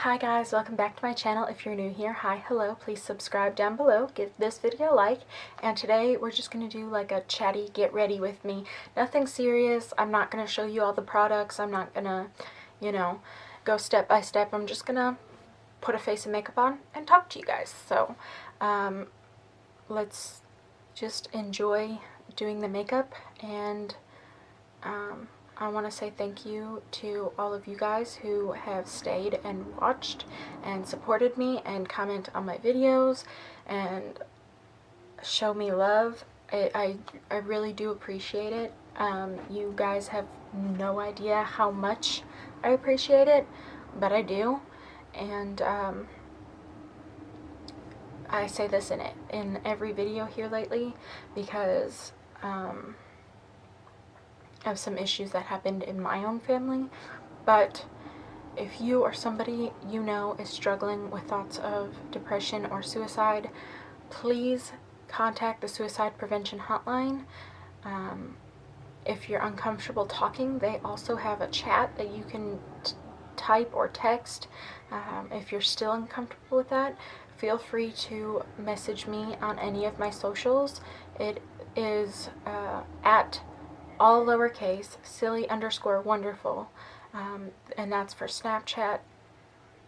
Hi guys, welcome back to my channel. If you're new here, hi, hello, please subscribe down below, give this video a like, and today we're just going to do like a chatty get ready with me. Nothing serious. I'm not going to show you all the products. I'm not going to, go step by step. I'm just going to put a face of makeup on and talk to you guys. So, let's just enjoy doing the makeup, and I want to say thank you to all of you guys who have stayed and watched and supported me and comment on my videos and show me love. I really do appreciate it. You guys have no idea how much I appreciate it, but I do. And I say this in every video here lately because of some issues that happened in my own family. But if you or somebody you know is struggling with thoughts of depression or suicide, please contact the suicide prevention hotline. If you're uncomfortable talking, they also have a chat that you can type or text. If you're still uncomfortable with that, feel free to message me on any of my socials. It is at all lowercase, silly_wonderful, and that's for Snapchat,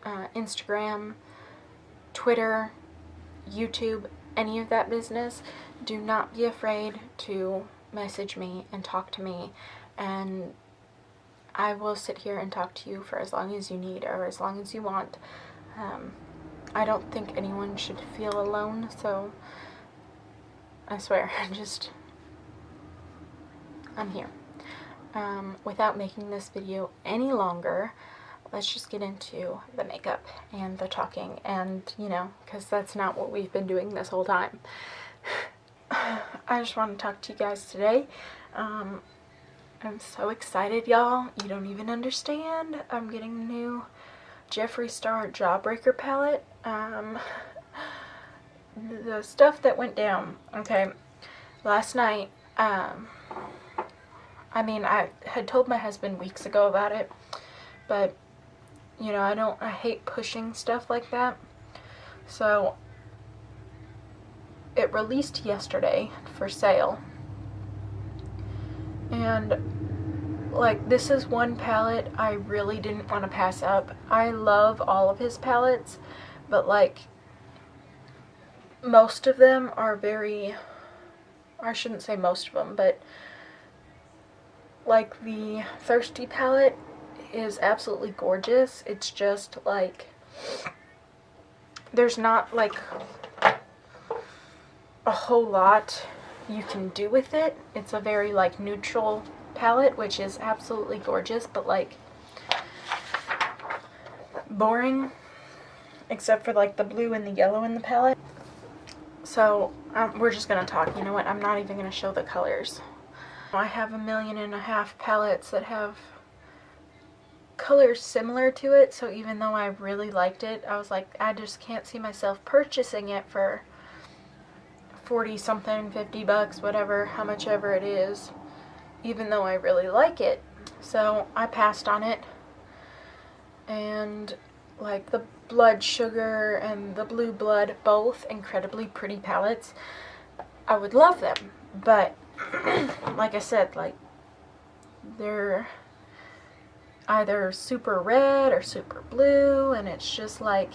Instagram, Twitter, YouTube, any of that business. Do not be afraid to message me and talk to me, and I will sit here and talk to you for as long as you need or as long as you want. I don't think anyone should feel alone, so I swear, I'm here. Without making this video any longer, let's just get into the makeup and the talking, and because that's not what we've been doing this whole time. I just want to talk to you guys today. I'm so excited, y'all. You don't even understand. I'm getting a new Jeffree Star Jawbreaker palette. The stuff that went down. Okay, last night, I had told my husband weeks ago about it, but, I hate pushing stuff like that. So, it released yesterday for sale. And, like, this is one palette I really didn't want to pass up. I love all of his palettes, but, like, most of them are I shouldn't say most of them, but like the Thirsty palette is absolutely gorgeous. It's just like, there's not like a whole lot you can do with it. It's a very like neutral palette, which is absolutely gorgeous, but like boring, except for like the blue and the yellow in the palette. So we're just gonna talk. You know what? I'm not even gonna show the colors. I have 1.5 million palettes that have colors similar to it, so even though I really liked it, I was like, I just can't see myself purchasing it for 40 something, 50 bucks, whatever, how much ever it is, even though I really like it. So I passed on it. And like the Blood Sugar and the Blue Blood, both incredibly pretty palettes. I would love them, but like I said, like, they're either super red or super blue, and it's just like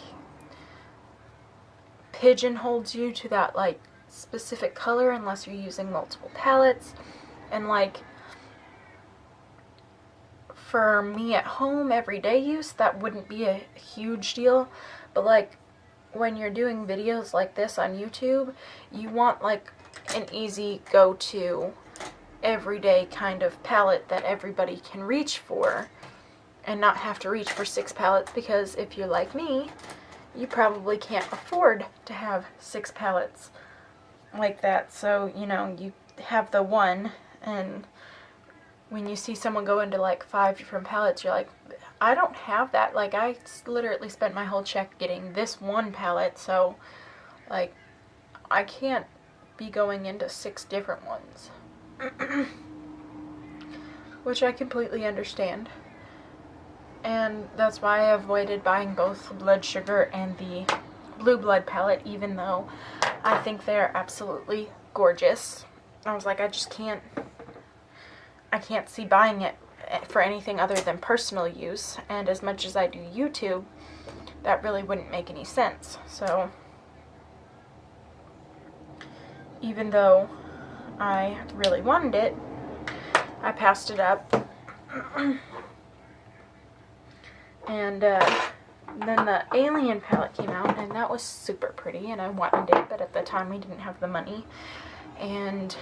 pigeonholes you to that like specific color unless you're using multiple palettes. And like, for me at home, everyday use, that wouldn't be a huge deal, but like when you're doing videos like this on YouTube, you want like an easy go-to everyday kind of palette that everybody can reach for and not have to reach for 6 palettes, because if you're like me, you probably can't afford to have 6 palettes like that. So, you have the one, and when you see someone go into like 5 different palettes, you're like, I don't have that. Like, I literally spent my whole check getting this one palette, so like I can't be going into 6 different ones. Which I completely understand. And that's why I avoided buying both the Blood Sugar and the Blue Blood palette, even though I think they're absolutely gorgeous. I was like, I can't see buying it for anything other than personal use, and as much as I do YouTube, that really wouldn't make any sense. So even though I really wanted it, I passed it up. And then the Alien palette came out, and that was super pretty, and I wanted it, but at the time we didn't have the money. And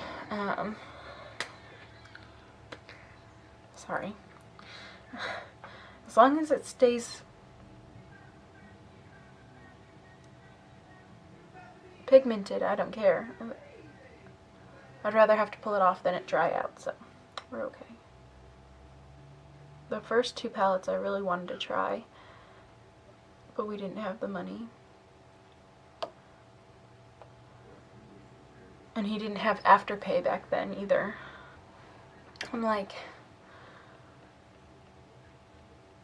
sorry, as long as it stays pigmented, I don't care. I'd rather have to pull it off than it dry out, so we're okay. The first two palettes I really wanted to try, but we didn't have the money. And he didn't have Afterpay back then either. I'm like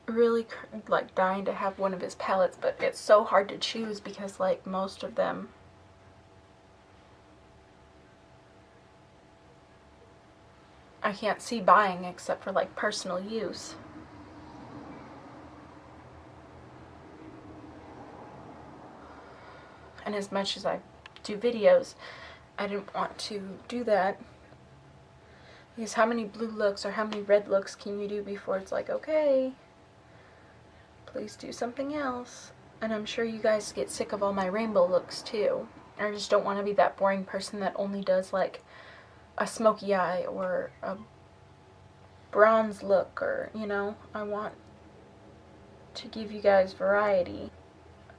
really like dying to have one of his palettes, but it's so hard to choose because like most of them I can't see buying except for like personal use. And as much as I do videos, I didn't want to do that. Because how many blue looks or how many red looks can you do before it's like, okay, please do something else? And I'm sure you guys get sick of all my rainbow looks too. I just don't want to be that boring person that only does like a smoky eye or a bronze look, or, you know, I want to give you guys variety.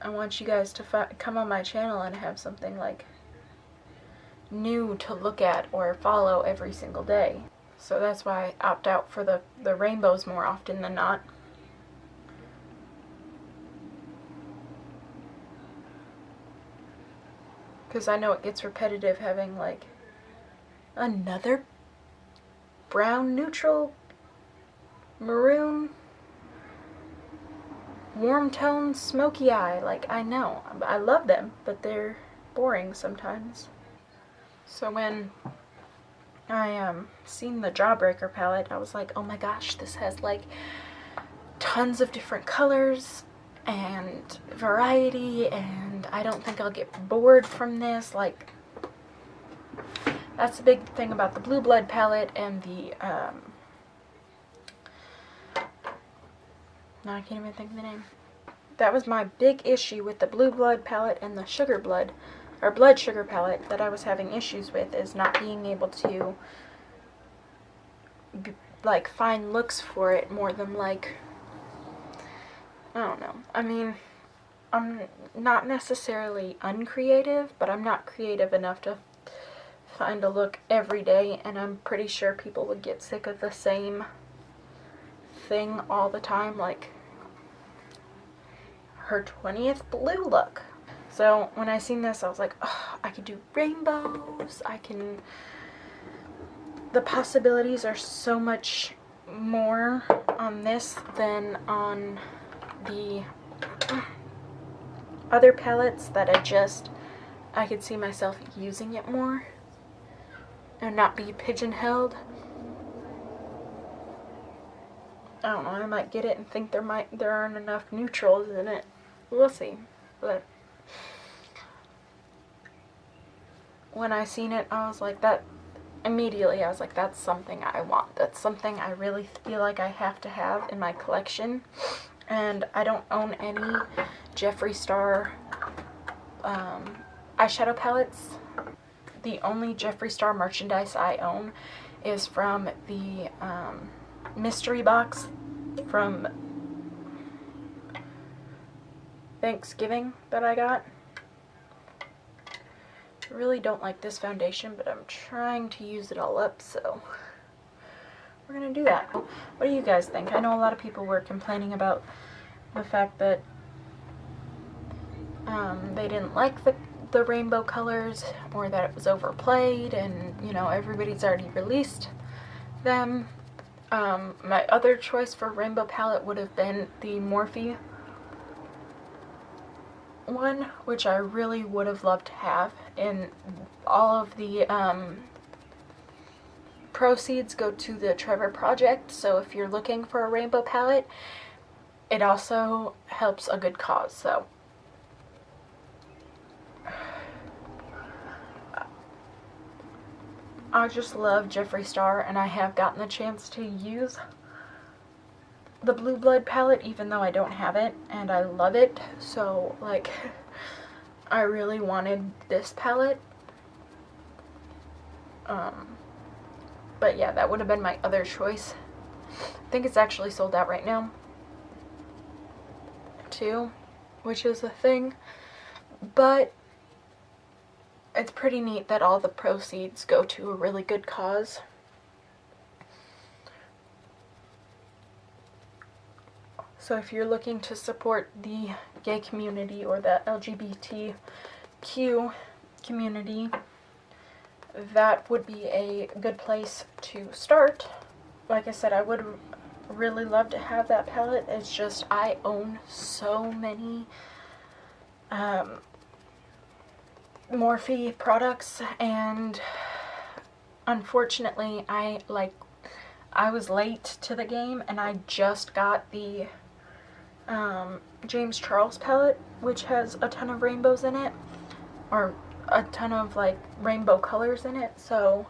I want you guys to come on my channel and have something like new to look at or follow every single day. So that's why I opt out for the rainbows more often than not. Because I know it gets repetitive having like another brown, neutral, maroon, warm tone, smoky eye. Like, I know, I love them, but they're boring sometimes. So when I seen the Jawbreaker palette, I was like, oh my gosh, this has like tons of different colors and variety, and I don't think I'll get bored from this. Like, that's the big thing about the Blue Blood palette and the no, I can't even think of the name. That was my big issue with the Blue Blood palette and the Sugar Blood, or Blood Sugar palette, that I was having issues with, is not being able to like find looks for it more than like, I don't know. I mean, I'm not necessarily uncreative, but I'm not creative enough to find a look every day, and I'm pretty sure people would get sick of the same thing all the time, like her 20th blue look. So when I seen this, I was like, oh, I could do rainbows, the possibilities are so much more on this than on the other palettes, that I could see myself using it more and not be pigeonholed. I don't know, I might get it and think there aren't enough neutrals in it. We'll see. But when I seen it, I was like, immediately I was like, that's something I want. That's something I really feel like I have to have in my collection. And I don't own any Jeffree Star eyeshadow palettes. The only Jeffree Star merchandise I own is from the mystery box from Thanksgiving that I got. I really don't like this foundation, but I'm trying to use it all up, so we're gonna do that. What do you guys think? I know a lot of people were complaining about the fact that they didn't like the rainbow colors, or that it was overplayed, and you know, everybody's already released them. My other choice for rainbow palette would have been the Morphe one, which I really would have loved to have, and all of the proceeds go to the Trevor Project, so if you're looking for a rainbow palette, it also helps a good cause. So I just love Jeffree Star, and I have gotten the chance to use the Blue Blood palette even though I don't have it, and I love it. So like I really wanted this palette. But yeah, that would have been my other choice. I think it's actually sold out right now too, which is a thing, but it's pretty neat that all the proceeds go to a really good cause. So if you're looking to support the gay community or the LGBTQ community, that would be a good place to start. Like I said, I would really love to have that palette. It's just I own so many Morphe products, and unfortunately I was late to the game, and I just got the James Charles palette, which has a ton of rainbows in it, or a ton of like rainbow colors in it. So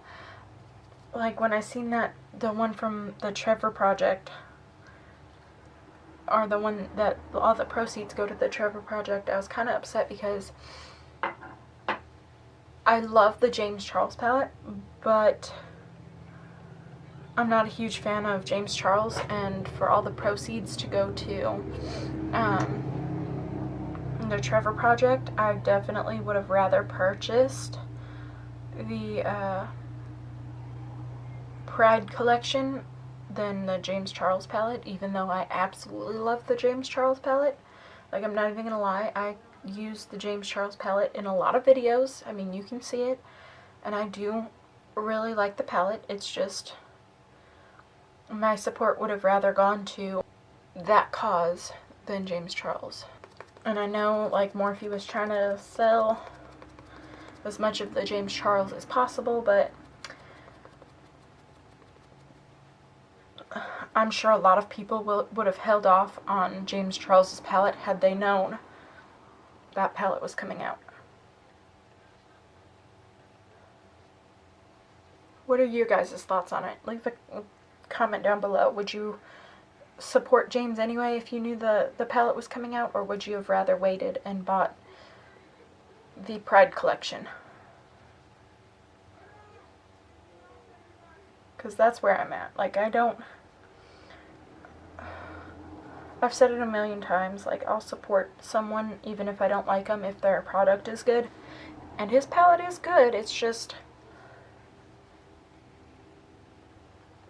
like when I seen that the one from the Trevor Project, or the one that all the proceeds go to the Trevor Project, I was kind of upset because I love the James Charles palette, but I'm not a huge fan of James Charles, and for all the proceeds to go to the Trevor Project, I definitely would have rather purchased the Pride collection than the James Charles palette, even though I absolutely love the James Charles palette. Like, I'm not even gonna lie, I use the James Charles palette in a lot of videos. I mean, you can see it, and I do really like the palette. It's just my support would have rather gone to that cause than James Charles. And I know like Morphe was trying to sell as much of the James Charles as possible, but I'm sure a lot of people would have held off on James Charles's palette had they known that palette was coming out. What are your guys' thoughts on it? Leave a comment down below. Would you support James anyway if you knew the palette was coming out, or would you have rather waited and bought the Pride collection? Because that's where I'm at. Like, I've said it a million times, like, I'll support someone even if I don't like them if their product is good. And his palette is good, it's just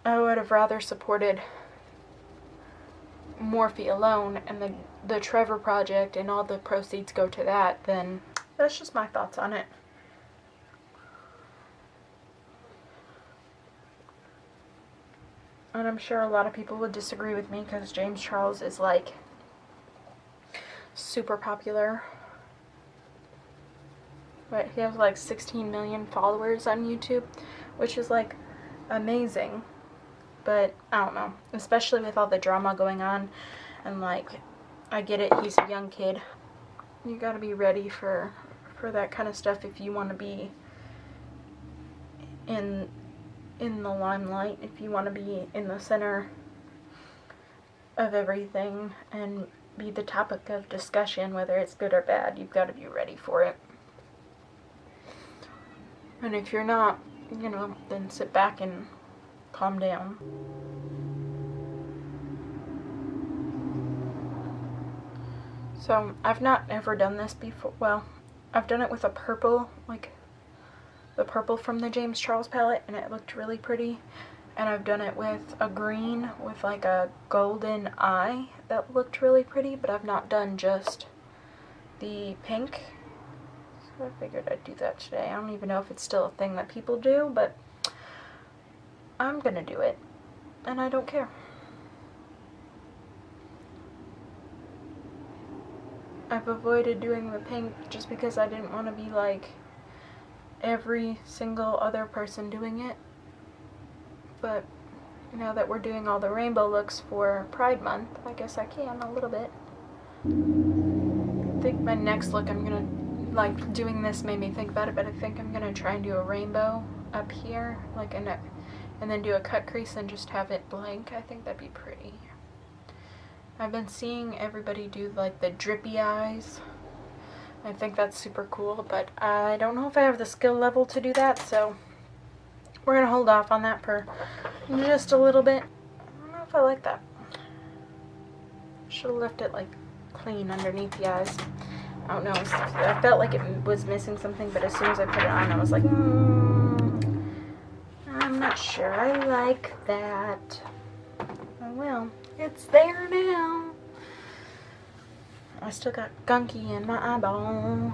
I would have rather supported Morphe alone, and the Trevor Project and all the proceeds go to that. Then that's just my thoughts on it. And I'm sure a lot of people would disagree with me because James Charles is like super popular. But he has like 16 million followers on YouTube, which is like amazing. But I don't know, especially with all the drama going on, and like, I get it, he's a young kid. You gotta be ready for that kind of stuff if you want to be in the limelight, if you want to be in the center of everything and be the topic of discussion, whether it's good or bad. You've got to be ready for it. And if you're not, you know, then sit back and calm down. So I've not ever done this before. Well, I've done it with a purple, like the purple from the James Charles palette, and it looked really pretty. And I've done it with a green with like a golden eye that looked really pretty, but I've not done just the pink. So I figured I'd do that today. I don't even know if it's still a thing that people do, but I'm gonna do it. and I don't care. I've avoided doing the pink just because I didn't want to be like every single other person doing it. But now that we're doing all the rainbow looks for Pride Month, I guess I can a little bit. I think my next look, I'm gonna, like, doing this made me think about it, but I think I'm gonna try and do a rainbow up here, like and then do a cut crease and just have it blank. I think that'd be pretty. I've been seeing everybody do like the drippy eyes. I think that's super cool, but I don't know if I have the skill level to do that, so we're gonna hold off on that for just a little bit. I don't know if I like that. Should have left it like clean underneath the eyes. I don't know. I felt like it was missing something, but as soon as I put it on, I was like, I'm not sure I like that. Oh well, it's there now. I still got gunky in my eyeball. I'm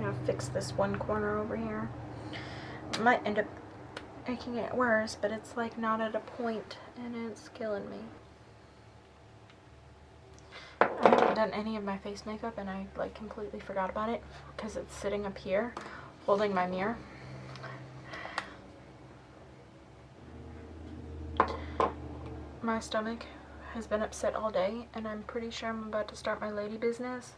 gonna fix this one corner over here. It might end up making it worse, but it's like not at a point and it's killing me. I haven't done any of my face makeup and I like completely forgot about it because it's sitting up here holding my mirror. My stomach has been upset all day and I'm pretty sure I'm about to start my lady business.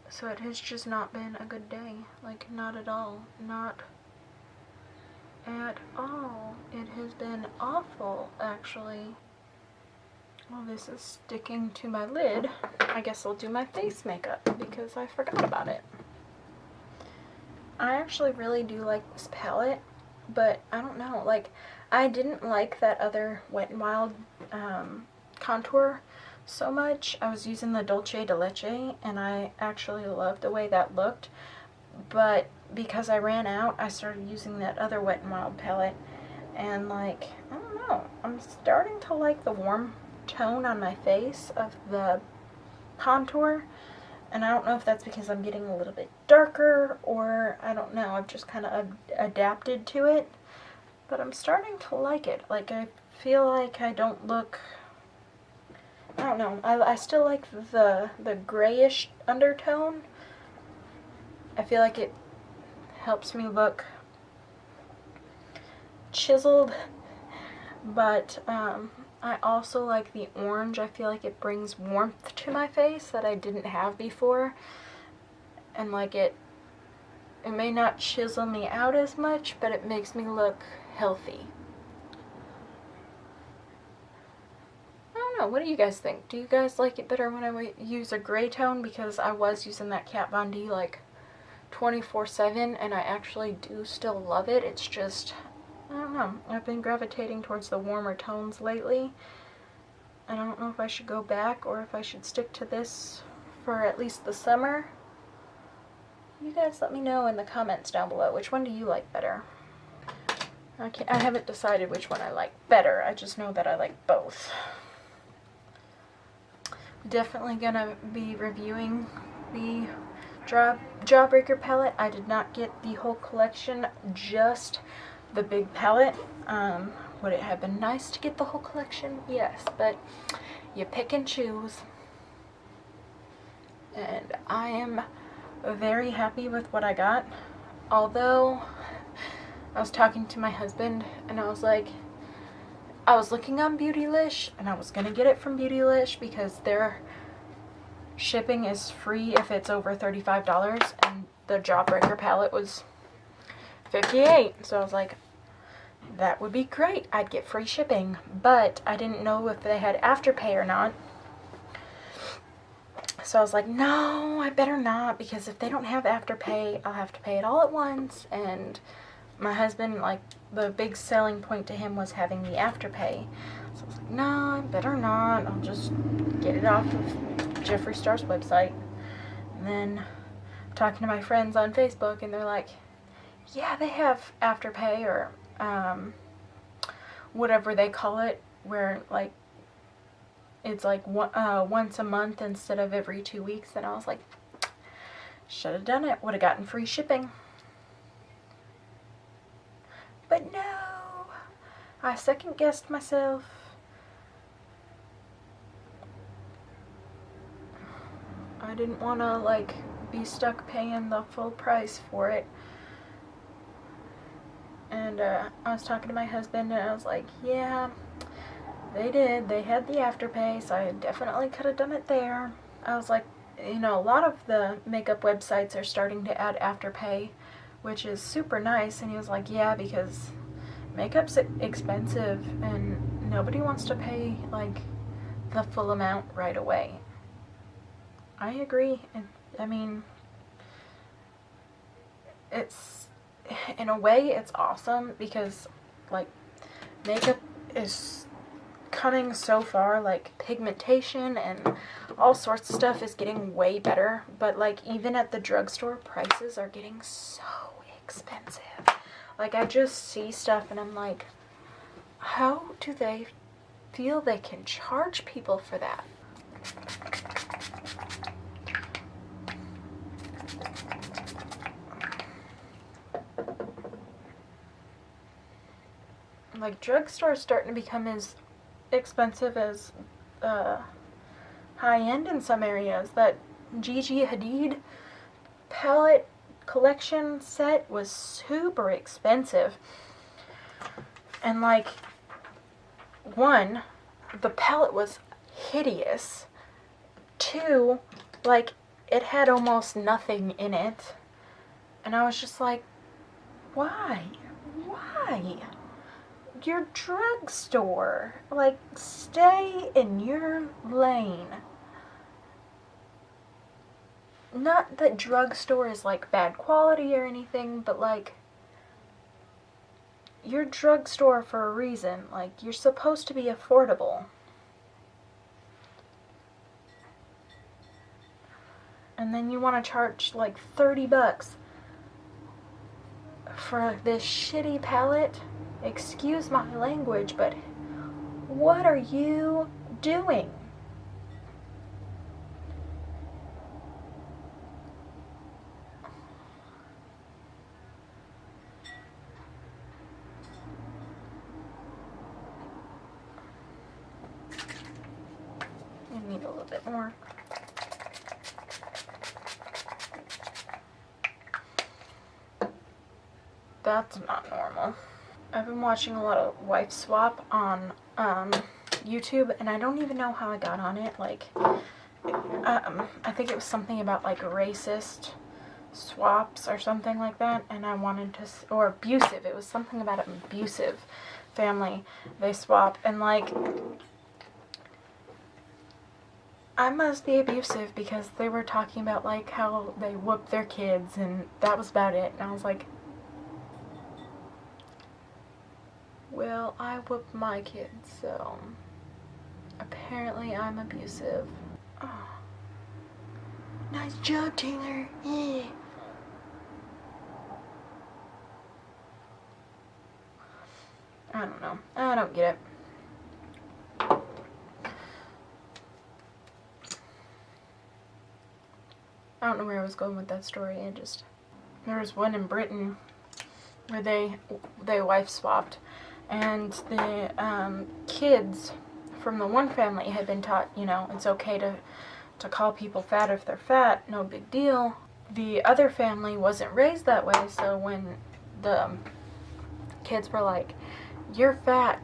So it has just not been a good day. Like, not at all. Not at all. It has been awful, actually. Well, this is sticking to my lid. I guess I'll do my face makeup because I forgot about it. I actually really do like this palette, but I don't know. Like, I didn't like that other Wet n Wild contour so much. I was using the Dolce de Leche, and I actually loved the way that looked. But because I ran out, I started using that other Wet n Wild palette, and like, I don't know. I'm starting to like the warm tone on my face of the contour, and I don't know if that's because I'm getting a little bit darker or I don't know, I've just kind of adapted to it, but I'm starting to like it. Like, I feel like I don't look, I don't know, I still like the grayish undertone. I feel like it helps me look chiseled, but I also like the orange. I feel like it brings warmth to my face that I didn't have before. And like it may not chisel me out as much, but it makes me look healthy. I don't know, what do you guys think? Do you guys like it better when I use a gray tone? Because I was using that Kat Von D like 24/7 and I actually do still love it. It's just, I don't know, I've been gravitating towards the warmer tones lately, and I don't know if I should go back or if I should stick to this for at least the summer. You guys let me know in the comments down below, which one do you like better? I haven't decided which one I like better, I just know that I like both. Definitely gonna be reviewing the Jawbreaker palette. I did not get the whole collection, just the big palette. Would it have been nice to get the whole collection? Yes, but you pick and choose. And I am very happy with what I got. Although, I was talking to my husband and I was like, I was looking on Beautylish and I was gonna get it from Beautylish because their shipping is free if it's over $35, and the Jawbreaker palette was $58. So I was like, that would be great. I'd get free shipping, but I didn't know if they had Afterpay or not. So I was like, no, I better not, because if they don't have Afterpay, I'll have to pay it all at once. And my husband, like, the big selling point to him was having the Afterpay. So I was like, no, I better not. I'll just get it off of Jeffree Star's website. And then talking to my friends on Facebook, and they're like, yeah, they have Afterpay, or whatever they call it, where like it's like once a month instead of every 2 weeks. And I was like, should have done it, would have gotten free shipping. But no, I second guessed myself. I didn't want to like be stuck paying the full price for it. And I was talking to my husband and I was like, yeah, they did. They had the Afterpay, so I definitely could have done it there. I was like, you know, a lot of the makeup websites are starting to add Afterpay, which is super nice. And he was like, yeah, because makeup's expensive and nobody wants to pay like the full amount right away. I agree. I mean, it's, in a way, it's awesome because like makeup is coming so far, like pigmentation and all sorts of stuff is getting way better, but like even at the drugstore, prices are getting so expensive. Like I just see stuff and I'm like, how do they feel they can charge people for that? Like drugstore is starting to become as expensive as high-end in some areas. That Gigi Hadid palette collection set was super expensive. And like, one, the palette was hideous. Two, like, it had almost nothing in it. And I was just like, why? Why? Your drugstore. Like, stay in your lane. Not that drugstore is like bad quality or anything, but like, you're drugstore for a reason. Like, you're supposed to be affordable. And then you want to charge like $30 for this shitty palette? Excuse my language, but what are you doing? I need a little bit more. That's not normal. I've been watching a lot of Wife Swap on YouTube, and I don't even know how I got on it. Like, I think it was something about like racist swaps or something like that, and I wanted to, or abusive. It was something about an abusive family they swap, and like, I must be abusive because they were talking about like how they whoop their kids, and that was about it. And I was like, well, I whoop my kids, so apparently I'm abusive. Oh. Nice job, Taylor. Yeah. I don't know. I don't get it. I don't know where I was going with that story. There was one in Britain where they wife swapped, and the kids from the one family had been taught, you know, it's okay to call people fat if they're fat, no big deal. The other family wasn't raised that way, so when the kids were like, you're fat,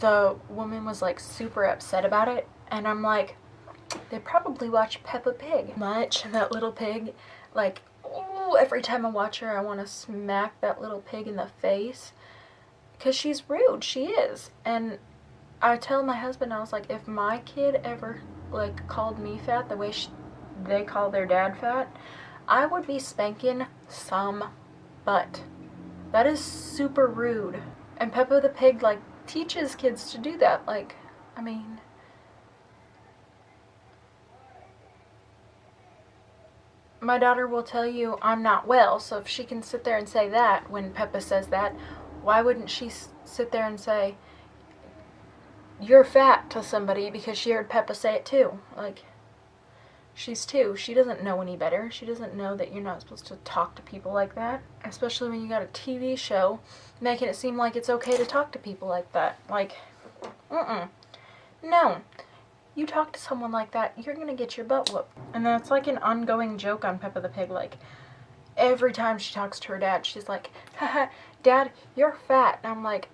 the woman was like super upset about it, and I'm like, they probably watch Peppa Pig much. That little pig, like, ooh, every time I watch her, I want to smack that little pig in the face. Because she's rude. She is. And I tell my husband, I was like, if my kid ever, like, called me fat the way they call their dad fat, I would be spanking some butt. That is super rude. And Peppa the Pig, like, teaches kids to do that. Like, I mean, my daughter will tell you I'm not well, so if she can sit there and say that when Peppa says that, why wouldn't she sit there and say, you're fat to somebody because she heard Peppa say it too? Like, She's 2. She doesn't know any better. She doesn't know that you're not supposed to talk to people like that. Especially when you got a TV show making it seem like it's okay to talk to people like that. Like, no. You talk to someone like that, you're gonna get your butt whooped. And that's like an ongoing joke on Peppa the Pig. Like, every time she talks to her dad, she's like, haha, Dad, you're fat. And I'm like,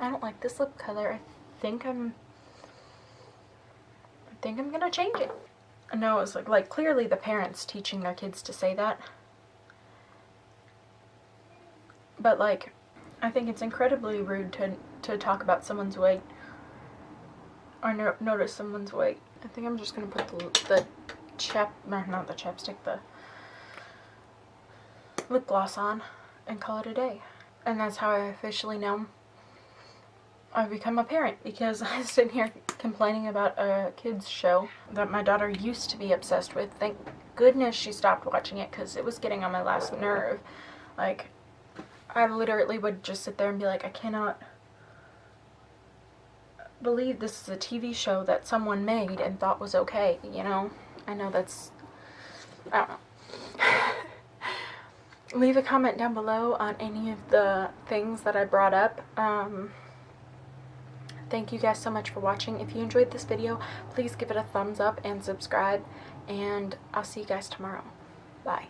I don't like this lip color. I think I'm gonna change it. I know it's like clearly the parents teaching their kids to say that. But like, I think it's incredibly rude to talk about someone's weight or notice someone's weight. I think I'm just gonna put the lip gloss on and call it a day. And that's how I officially know I've become a parent, because I was sitting here complaining about a kids show that my daughter used to be obsessed with. Thank goodness she stopped watching it, because it was getting on my last nerve. Like, I literally would just sit there and be like, I cannot believe this is a TV show that someone made and thought was okay, you know? I know that's, I don't know. Leave a comment down below on any of the things that I brought up. Thank you guys so much for watching. If you enjoyed this video, please give it a thumbs up and subscribe, and I'll see you guys tomorrow. Bye.